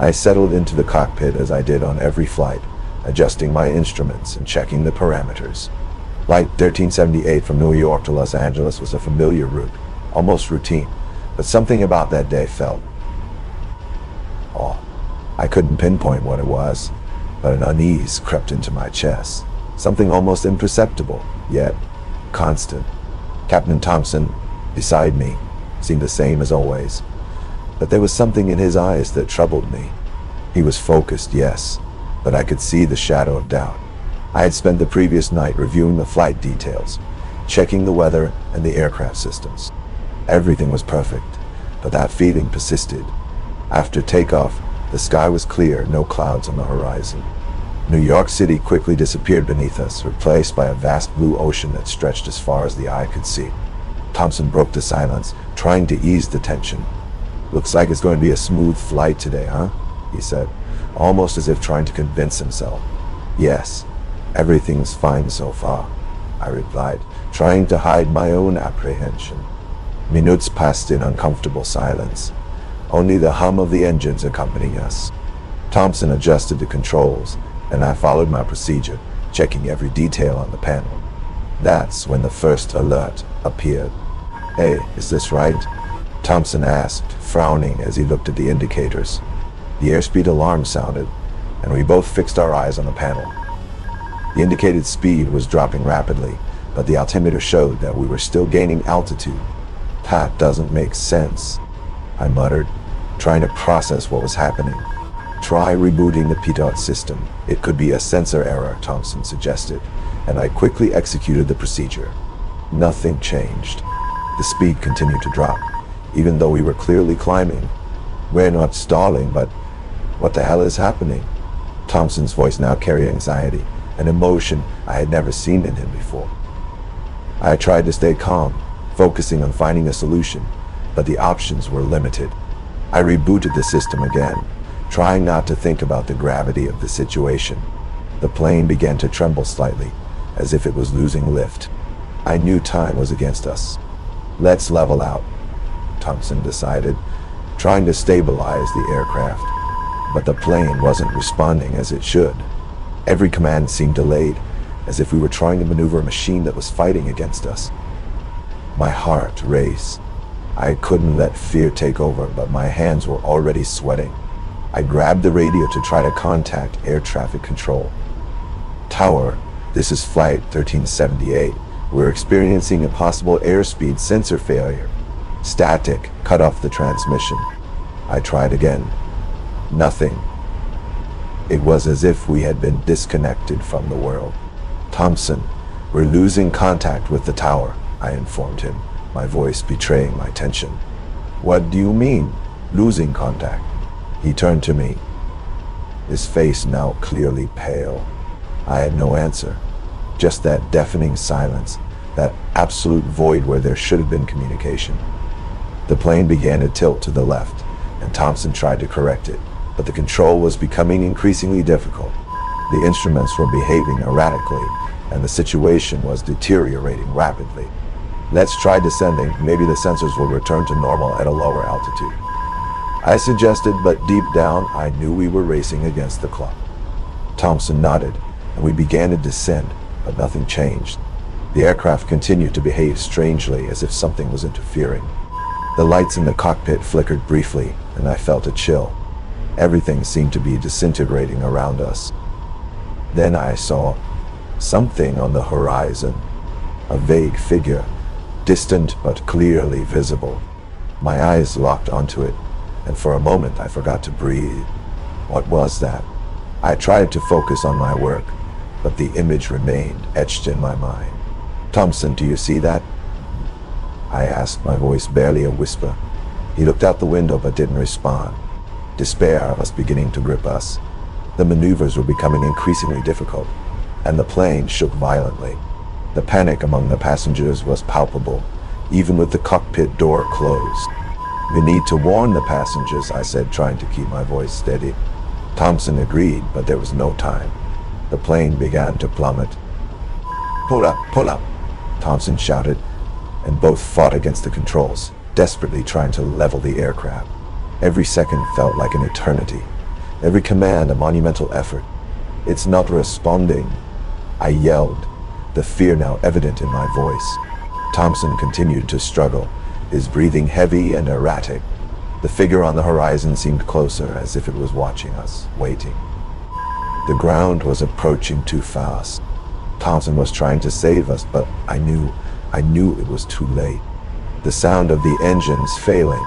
I settled into the cockpit as I did on every flight, adjusting my instruments and checking the parameters. Flight 1378 from New York to Los Angeles was a familiar route, almost routine, but something about that day felt off. I couldn't pinpoint what it was, but an unease crept into my chest. Something almost imperceptible, yet constant. Captain Thompson, beside me, seemed the same as always, but there was something in his eyes that troubled me. He was focused, yes, but I could see the shadow of doubt. I had spent the previous night reviewing the flight details, checking the weather and the aircraft systems. Everything was perfect, but that feeling persisted. After takeoff, the sky was clear, no clouds on the horizon. New York City quickly disappeared beneath us, replaced by a vast blue ocean that stretched as far as the eye could see. Thompson broke the silence, trying to ease the tension. "Looks like it's going to be a smooth flight today, huh?" he said, almost as if trying to convince himself. "Yes, everything's fine so far," I replied, trying to hide my own apprehension. Minutes passed in uncomfortable silence, only the hum of the engines accompanying us. Thompson adjusted the controls, and I followed my procedure, checking every detail on the panel. That's when the first alert appeared. "Hey, is this right?" Thompson asked, frowning as he looked at the indicators. The airspeed alarm sounded, and we both fixed our eyes on the panel. The indicated speed was dropping rapidly, but the altimeter showed that we were still gaining altitude. "That doesn't make sense," I muttered, trying to process what was happening. "Try rebooting the pitot system. It could be a sensor error," Thompson suggested, and I quickly executed the procedure. Nothing changed. The speed continued to drop, even though we were clearly climbing. "We're not stalling, but what the hell is happening?" Thompson's voice now carried anxiety, an emotion I had never seen in him before. I tried to stay calm, focusing on finding a solution, but the options were limited. I rebooted the system again, trying not to think about the gravity of the situation. The plane began to tremble slightly, as if it was losing lift. I knew time was against us. "Let's level out," Thompson decided, trying to stabilize the aircraft. But the plane wasn't responding as it should. Every command seemed delayed, as if we were trying to maneuver a machine that was fighting against us. My heart raced. I couldn't let fear take over, but my hands were already sweating. I grabbed the radio to try to contact air traffic control. "Tower, this is Flight 1378. We're experiencing a possible airspeed sensor failure. Static, cut off the transmission." I tried again. Nothing. It was as if we had been disconnected from the world. "Thompson, we're losing contact with the tower," I informed him, my voice betraying my tension. "What do you mean, losing contact?" He turned to me, his face now clearly pale. I had no answer, just that deafening silence, that absolute void where there should have been communication. The plane began to tilt to the left, and Thompson tried to correct it, but the control was becoming increasingly difficult. The instruments were behaving erratically, and the situation was deteriorating rapidly. "Let's try descending. Maybe the sensors will return to normal at a lower altitude," I suggested, but deep down I knew we were racing against the clock. Thompson nodded, and we began to descend, but nothing changed. The aircraft continued to behave strangely, as if something was interfering. The lights in the cockpit flickered briefly, and I felt a chill. Everything seemed to be disintegrating around us. Then I saw something on the horizon, a vague figure, distant but clearly visible. My eyes locked onto it, and for a moment I forgot to breathe. What was that? I tried to focus on my work, but the image remained etched in my mind. "Thompson, do you see that?" I asked, my voice barely a whisper. He looked out the window but didn't respond. Despair was beginning to grip us. The maneuvers were becoming increasingly difficult, and the plane shook violently. The panic among the passengers was palpable, even with the cockpit door closed. "We need to warn the passengers," I said, trying to keep my voice steady. Thompson agreed, but there was no time. The plane began to plummet. Pull up," Thompson shouted, and both fought against the controls, desperately trying to level the aircraft. Every second felt like an eternity, Every command a monumental effort. "It's not responding," I yelled, the fear now evident in my voice. Thompson continued to struggle, his breathing heavy and erratic. The figure on the horizon seemed closer, as if it was watching us, waiting. The ground was approaching too fast. Thompson was trying to save us, but I knew it was too late. The sound of the engines failing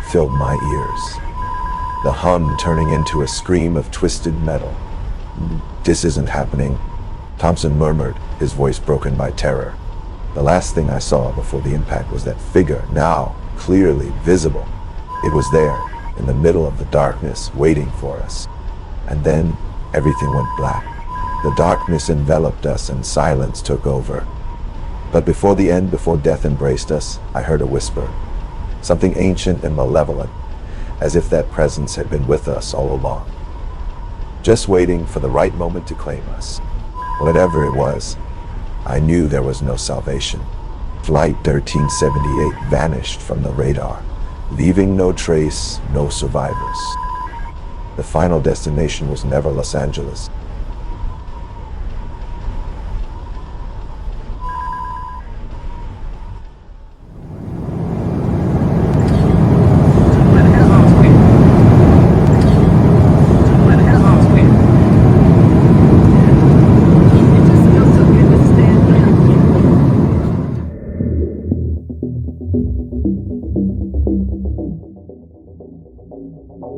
filled my ears, the hum turning into a scream of twisted metal. "This isn't happening," Thompson murmured, his voice broken by terror. The last thing I saw before the impact was that figure, now clearly visible. It was there, in the middle of the darkness, waiting for us. And then everything went black. The darkness enveloped us and silence took over. But before the end, before death embraced us, I heard a whisper. Something ancient and malevolent, as if that presence had been with us all along, just waiting for the right moment to claim us. Whatever it was, I knew there was no salvation. Flight 1378 vanished from the radar, leaving no trace, no survivors. The final destination was never Los Angeles.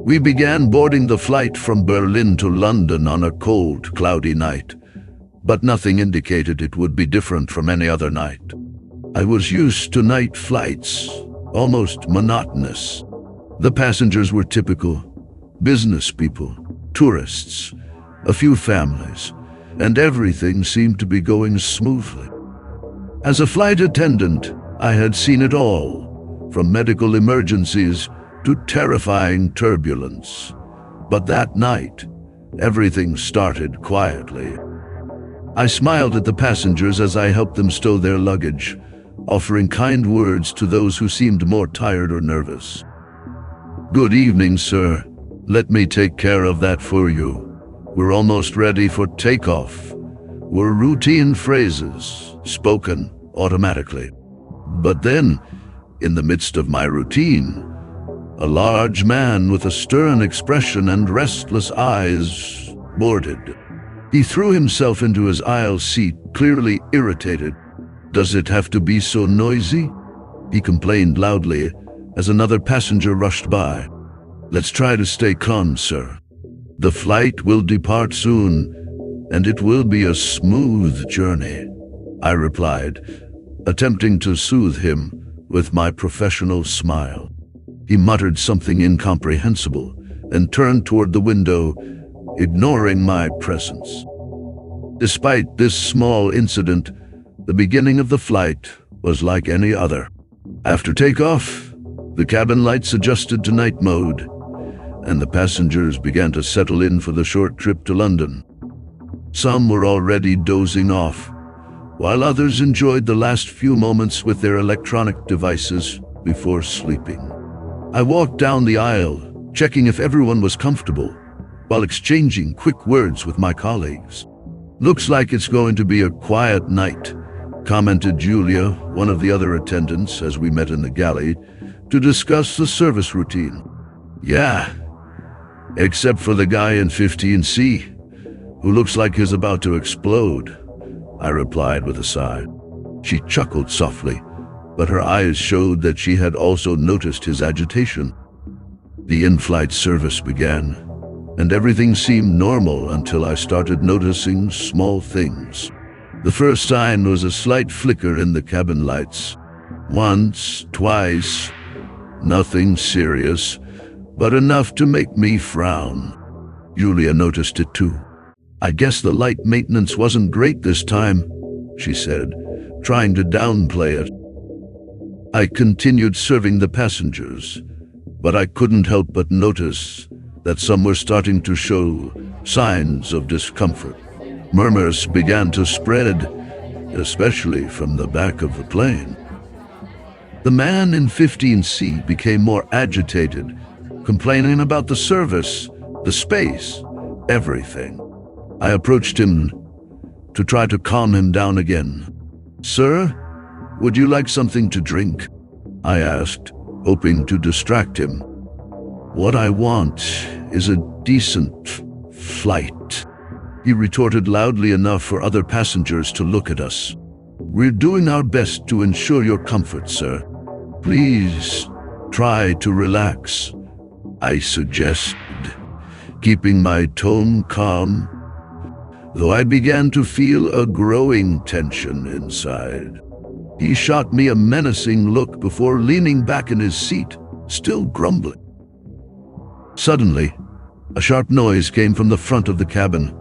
We began boarding the flight from Berlin to London on a cold, cloudy night, but nothing indicated it would be different from any other night. I was used to night flights, almost monotonous. The passengers were typical business people, tourists, a few families, and everything seemed to be going smoothly. As a flight attendant, I had seen it all, from medical emergencies to terrifying turbulence. But that night, everything started quietly. I smiled at the passengers as I helped them stow their luggage, offering kind words to those who seemed more tired or nervous. "Good evening, sir. Let me take care of that for you. We're almost ready for takeoff," were routine phrases, spoken automatically. But then, in the midst of my routine, a large man with a stern expression and restless eyes boarded. He threw himself into his aisle seat, clearly irritated. "Does it have to be so noisy?" he complained loudly as another passenger rushed by. "Let's try to stay calm, sir. The flight will depart soon, and it will be a smooth journey," I replied, attempting to soothe him with my professional smile. He muttered something incomprehensible and turned toward the window, ignoring my presence. Despite this small incident, the beginning of the flight was like any other. After takeoff, the cabin lights adjusted to night mode, and the passengers began to settle in for the short trip to London. Some were already dozing off, while others enjoyed the last few moments with their electronic devices before sleeping. I walked down the aisle, checking if everyone was comfortable, while exchanging quick words with my colleagues. "Looks like it's going to be a quiet night," commented Julia, one of the other attendants, as we met in the galley to discuss the service routine. "Yeah, except for the guy in 15C, who looks like he's about to explode," I replied with a sigh. She chuckled softly, but her eyes showed that she had also noticed his agitation. The in-flight service began, and everything seemed normal until I started noticing small things. The first sign was a slight flicker in the cabin lights. Once, twice, nothing serious, but enough to make me frown. Julia noticed it too. "I guess the light maintenance wasn't great this time," she said, trying to downplay it. I continued serving the passengers, but I couldn't help but notice that some were starting to show signs of discomfort. Murmurs began to spread, especially from the back of the plane. The man in 15C became more agitated, complaining about the service, The space, everything. I approached him to try to calm him down again. "Sir, would you like something to drink?" I asked, hoping to distract him. "What I want is a decent flight," he retorted loudly enough for other passengers to look at us. "We're doing our best to ensure your comfort, sir. Please try to relax," I suggested, keeping my tone calm, though I began to feel a growing tension inside. He shot me a menacing look before leaning back in his seat, still grumbling. Suddenly, a sharp noise came from the front of the cabin,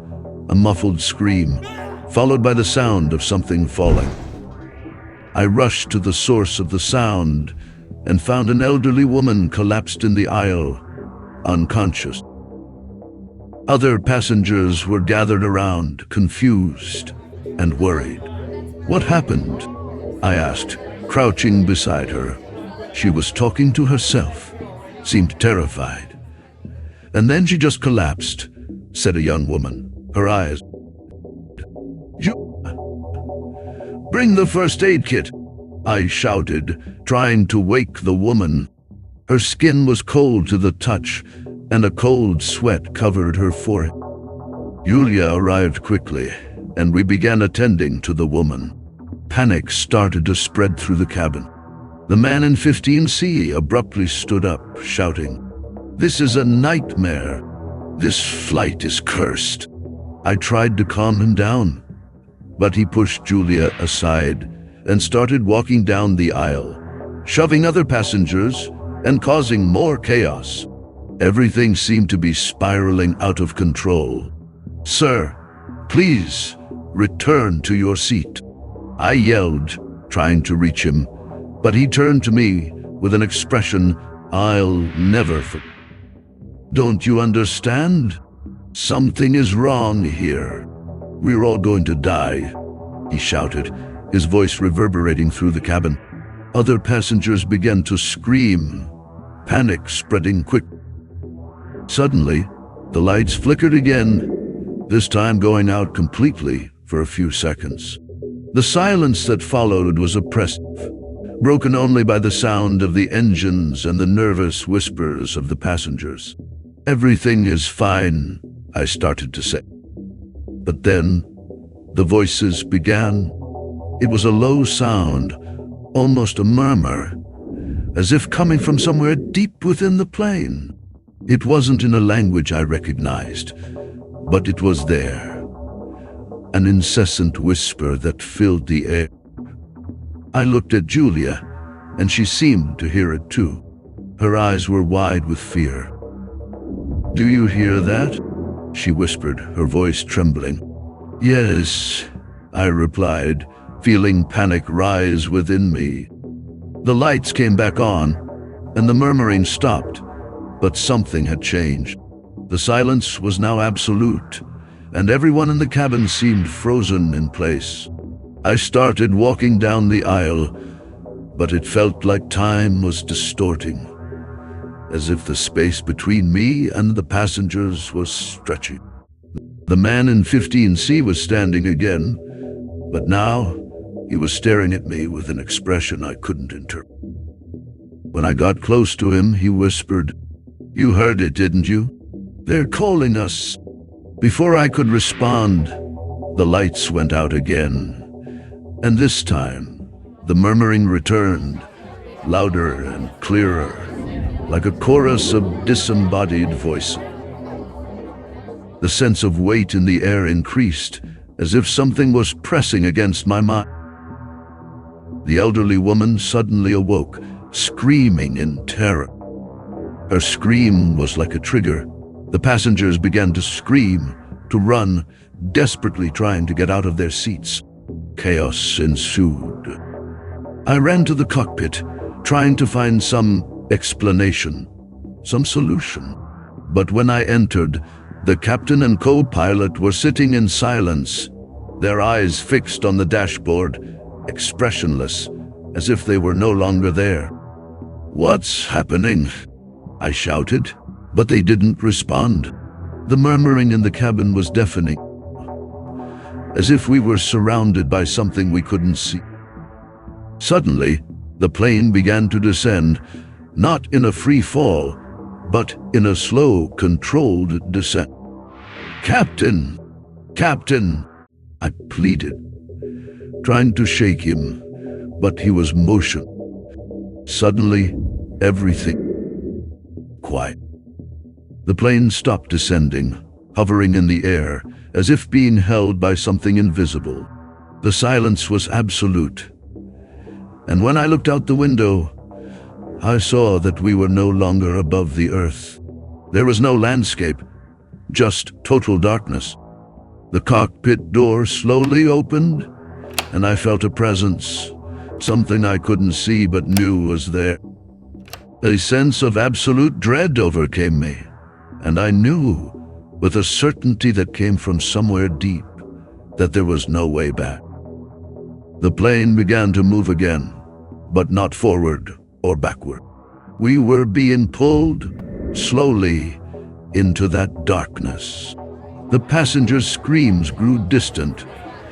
a muffled scream, followed by the sound of something falling. I rushed to the source of the sound and found an elderly woman collapsed in the aisle, unconscious. Other passengers were gathered around, confused and worried. "What happened?" I asked, crouching beside her. She was talking to herself, seemed terrified. "And then she just collapsed," said a young woman, her eyes. "You bring the first aid kit," I shouted, trying to wake the woman. Her skin was cold to the touch, and a cold sweat covered her forehead. Julia arrived quickly, and we began attending to the woman. Panic started to spread through the cabin. The man in 15C abruptly stood up, shouting, "This is a nightmare. This flight is cursed." I tried to calm him down, but he pushed Julia aside and started walking down the aisle, shoving other passengers and causing more chaos. Everything seemed to be spiraling out of control. "Sir, please return to your seat," I yelled, trying to reach him, but he turned to me with an expression I'll never forget. "Don't you understand? Something is wrong here. We're all going to die," he shouted, his voice reverberating through the cabin. Other passengers began to scream, panic spreading quickly. Suddenly, the lights flickered again, this time going out completely for a few seconds. The silence that followed was oppressive, broken only by the sound of the engines and the nervous whispers of the passengers. "Everything is fine," I started to say. But then, the voices began. It was a low sound, almost a murmur, as if coming from somewhere deep within the plane. It wasn't in a language I recognized, but it was there. An incessant whisper that filled the air. I looked at Julia, and she seemed to hear it too. Her eyes were wide with fear. "Do you hear that?" she whispered, her voice trembling. "Yes," I replied, feeling panic rise within me. The lights came back on, and the murmuring stopped, but something had changed. The silence was now absolute, and everyone in the cabin seemed frozen in place. I started walking down the aisle, but it felt like time was distorting, as if the space between me and the passengers was stretching. The man in 15C was standing again, but now he was staring at me with an expression I couldn't interpret. When I got close to him, he whispered, "You heard it, didn't you? They're calling us." Before I could respond, the lights went out again, and this time, the murmuring returned, louder and clearer, like a chorus of disembodied voices. The sense of weight in the air increased, as if something was pressing against my mind. The elderly woman suddenly awoke, screaming in terror. Her scream was like a trigger. The passengers began to scream, to run, desperately trying to get out of their seats. Chaos ensued. I ran to the cockpit, trying to find some explanation, some solution. But when I entered, the captain and co-pilot were sitting in silence, their eyes fixed on the dashboard, expressionless, as if they were no longer there. "What's happening?" I shouted, but they didn't respond. The murmuring in the cabin was deafening, as if we were surrounded by something we couldn't see. Suddenly, the plane began to descend, not in a free fall, but in a slow, controlled descent. "Captain! Captain!" I pleaded, trying to shake him, but he was motionless. Suddenly, everything quiet. The plane stopped descending, hovering in the air, as if being held by something invisible. The silence was absolute. And when I looked out the window, I saw that we were no longer above the earth. There was no landscape, just total darkness. The cockpit door slowly opened, and I felt a presence, something I couldn't see but knew was there. A sense of absolute dread overcame me, and I knew, with a certainty that came from somewhere deep, that there was no way back. The plane began to move again, but not forward or backward. We were being pulled, slowly, into that darkness. The passengers' screams grew distant,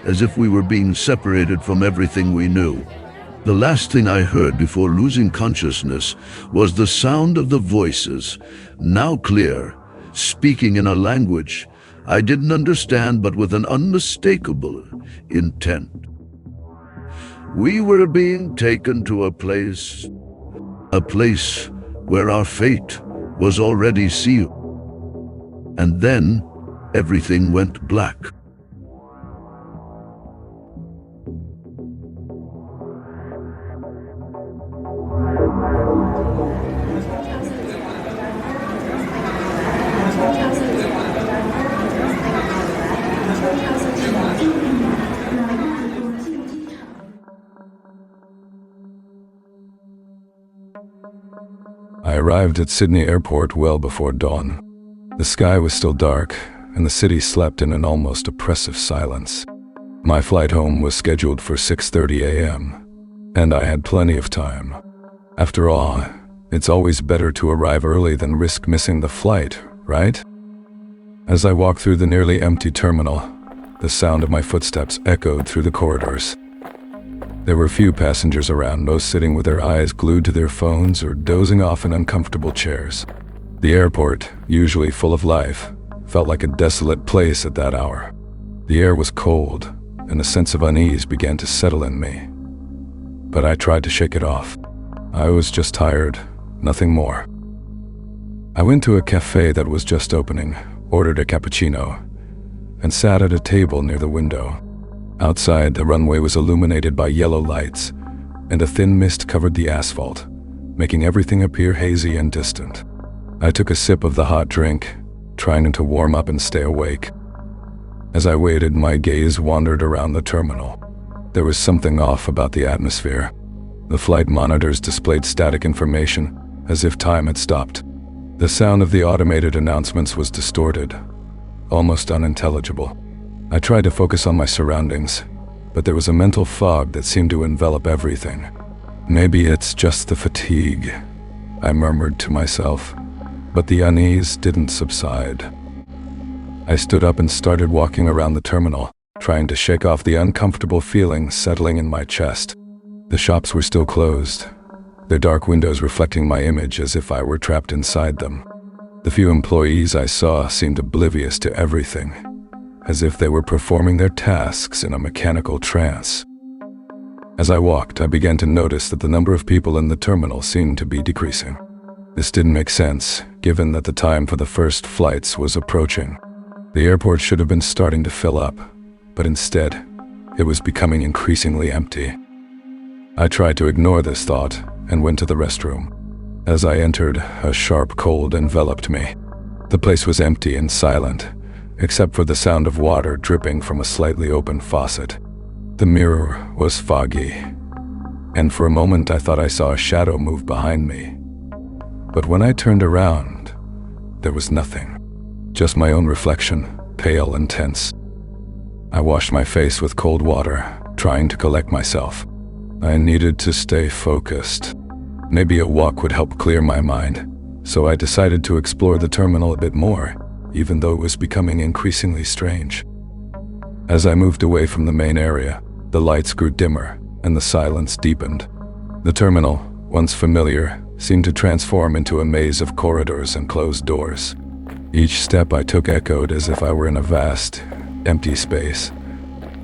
as if we were being separated from everything we knew. The last thing I heard before losing consciousness was the sound of the voices, now clear, speaking in a language I didn't understand, but with an unmistakable intent. We were being taken to a place where our fate was already sealed. And then everything went black. I arrived at Sydney Airport well before dawn. The sky was still dark, and the city slept in an almost oppressive silence. My flight home was scheduled for 6:30 a.m., and I had plenty of time. After all, it's always better to arrive early than risk missing the flight, right? As I walked through the nearly empty terminal, the sound of my footsteps echoed through the corridors. There were few passengers around, most sitting with their eyes glued to their phones or dozing off in uncomfortable chairs. The airport, usually full of life, felt like a desolate place at that hour. The air was cold, and a sense of unease began to settle in me. But I tried to shake it off. I was just tired, nothing more. I went to a cafe that was just opening, ordered a cappuccino, and sat at a table near the window. Outside, the runway was illuminated by yellow lights, and a thin mist covered the asphalt, making everything appear hazy and distant. I took a sip of the hot drink, trying to warm up and stay awake. As I waited, my gaze wandered around the terminal. There was something off about the atmosphere. The flight monitors displayed static information, as if time had stopped. The sound of the automated announcements was distorted, almost unintelligible. I tried to focus on my surroundings, but there was a mental fog that seemed to envelop everything. Maybe it's just the fatigue, I murmured to myself, but the unease didn't subside. I stood up and started walking around the terminal, trying to shake off the uncomfortable feeling settling in my chest. The shops were still closed, their dark windows reflecting my image as if I were trapped inside them. The few employees I saw seemed oblivious to everything, as if they were performing their tasks in a mechanical trance. As I walked, I began to notice that the number of people in the terminal seemed to be decreasing. This didn't make sense, given that the time for the first flights was approaching. The airport should have been starting to fill up, but instead, it was becoming increasingly empty. I tried to ignore this thought and went to the restroom. As I entered, a sharp cold enveloped me. The place was empty and silent, except for the sound of water dripping from a slightly open faucet. The mirror was foggy, and for a moment I thought I saw a shadow move behind me. But when I turned around, there was nothing. Just my own reflection, pale and tense. I washed my face with cold water, trying to collect myself. I needed to stay focused. Maybe a walk would help clear my mind, so I decided to explore the terminal a bit more, even though it was becoming increasingly strange. As I moved away from the main area, the lights grew dimmer and the silence deepened. The terminal, once familiar, seemed to transform into a maze of corridors and closed doors. Each step I took echoed as if I were in a vast, empty space,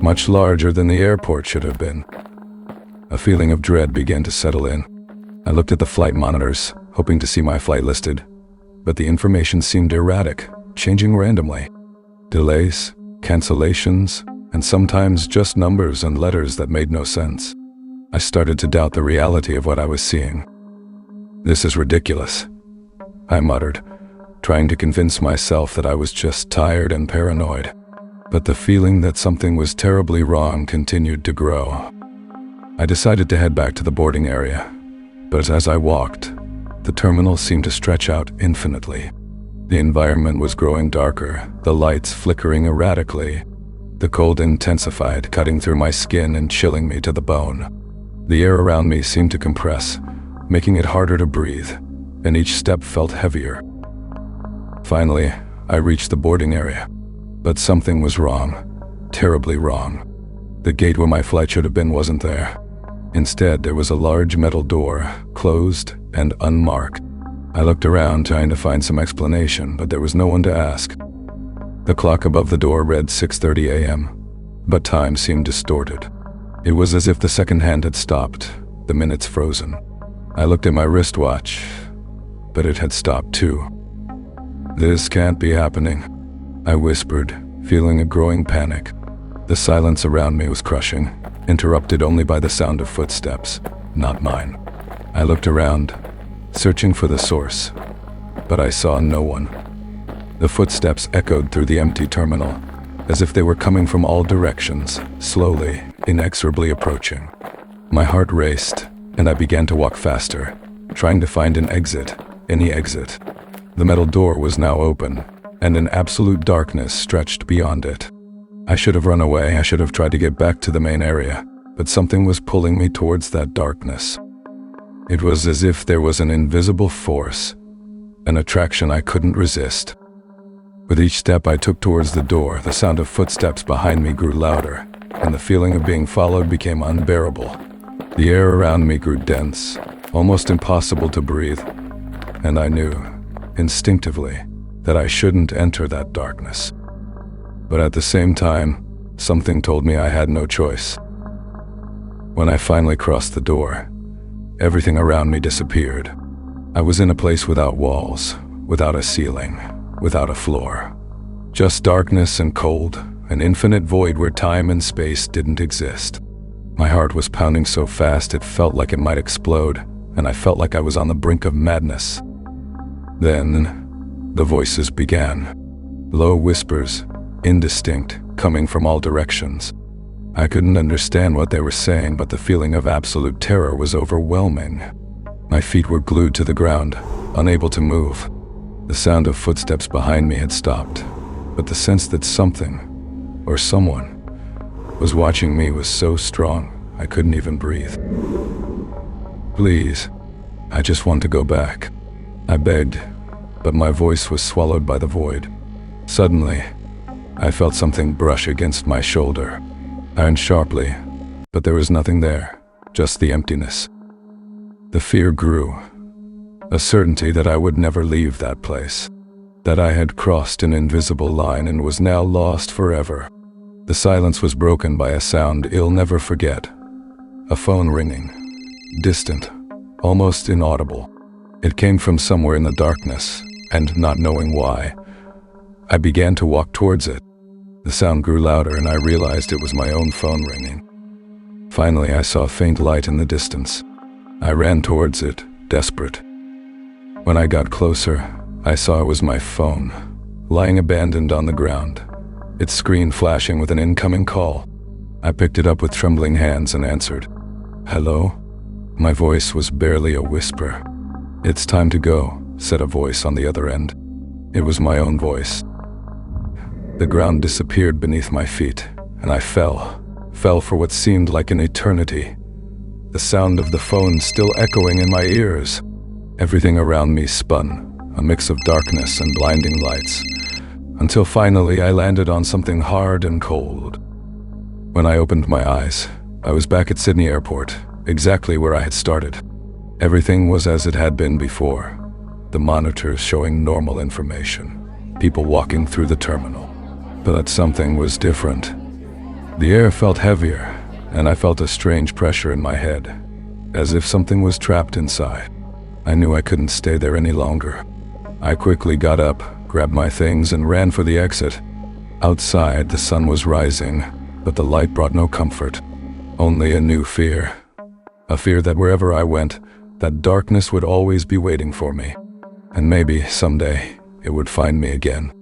much larger than the airport should have been. A feeling of dread began to settle in. I looked at the flight monitors, hoping to see my flight listed, but the information seemed erratic, changing randomly. Delays, cancellations, and sometimes just numbers and letters that made no sense. I started to doubt the reality of what I was seeing. "This is ridiculous," I muttered, trying to convince myself that I was just tired and paranoid. But the feeling that something was terribly wrong continued to grow. I decided to head back to the boarding area, but as I walked, the terminal seemed to stretch out infinitely. The environment was growing darker, the lights flickering erratically. The cold intensified, cutting through my skin and chilling me to the bone. The air around me seemed to compress, making it harder to breathe, and each step felt heavier. Finally, I reached the boarding area, but something was wrong, terribly wrong. The gate where my flight should have been wasn't there. Instead, there was a large metal door, closed and unmarked. I looked around trying to find some explanation, but there was no one to ask. The clock above the door read 6:30 a.m., but time seemed distorted. It was as if the second hand had stopped, the minutes frozen. I looked at my wristwatch, but it had stopped too. "This can't be happening," I whispered, feeling a growing panic. The silence around me was crushing, interrupted only by the sound of footsteps, not mine. I looked around, searching for the source, but I saw no one. The footsteps echoed through the empty terminal, as if they were coming from all directions, slowly, inexorably approaching. My heart raced, and I began to walk faster, trying to find an exit, any exit. The metal door was now open, and an absolute darkness stretched beyond it. I should have run away, I should have tried to get back to the main area, but something was pulling me towards that darkness. It was as if there was an invisible force, an attraction I couldn't resist. With each step I took towards the door, the sound of footsteps behind me grew louder, and the feeling of being followed became unbearable. The air around me grew dense, almost impossible to breathe, and I knew, instinctively, that I shouldn't enter that darkness. But at the same time, something told me I had no choice. When I finally crossed the door, everything around me disappeared. I was in a place without walls, without a ceiling, without a floor. Just darkness and cold, an infinite void where time and space didn't exist. My heart was pounding so fast it felt like it might explode, and I felt like I was on the brink of madness. Then, the voices began. Low whispers, indistinct, coming from all directions. I couldn't understand what they were saying, but the feeling of absolute terror was overwhelming. My feet were glued to the ground, unable to move. The sound of footsteps behind me had stopped, but the sense that something, or someone, was watching me was so strong I couldn't even breathe. "Please, I just want to go back," I begged, but my voice was swallowed by the void. Suddenly, I felt something brush against my shoulder. I turned sharply, but there was nothing there, just the emptiness. The fear grew, a certainty that I would never leave that place, that I had crossed an invisible line and was now lost forever. The silence was broken by a sound I'll never forget, a phone ringing, distant, almost inaudible. It came from somewhere in the darkness, and not knowing why, I began to walk towards it. The sound grew louder and I realized it was my own phone ringing. Finally, I saw a faint light in the distance. I ran towards it, desperate. When I got closer, I saw it was my phone, lying abandoned on the ground, its screen flashing with an incoming call. I picked it up with trembling hands and answered. "Hello?" My voice was barely a whisper. "It's time to go," said a voice on the other end. It was my own voice. The ground disappeared beneath my feet, and I fell for what seemed like an eternity. The sound of the phone still echoing in my ears. Everything around me spun, a mix of darkness and blinding lights. until finally I landed on something hard and cold. When I opened my eyes, I was back at Sydney Airport, exactly where I had started. Everything was as it had been before. The monitors showing normal information, people walking through the terminal. But something was different. The air felt heavier, and I felt a strange pressure in my head, as if something was trapped inside. I knew I couldn't stay there any longer. I quickly got up, grabbed my things, and ran for the exit. Outside, the sun was rising, but the light brought no comfort, only a new fear. A fear that wherever I went, that darkness would always be waiting for me. And maybe, someday, it would find me again.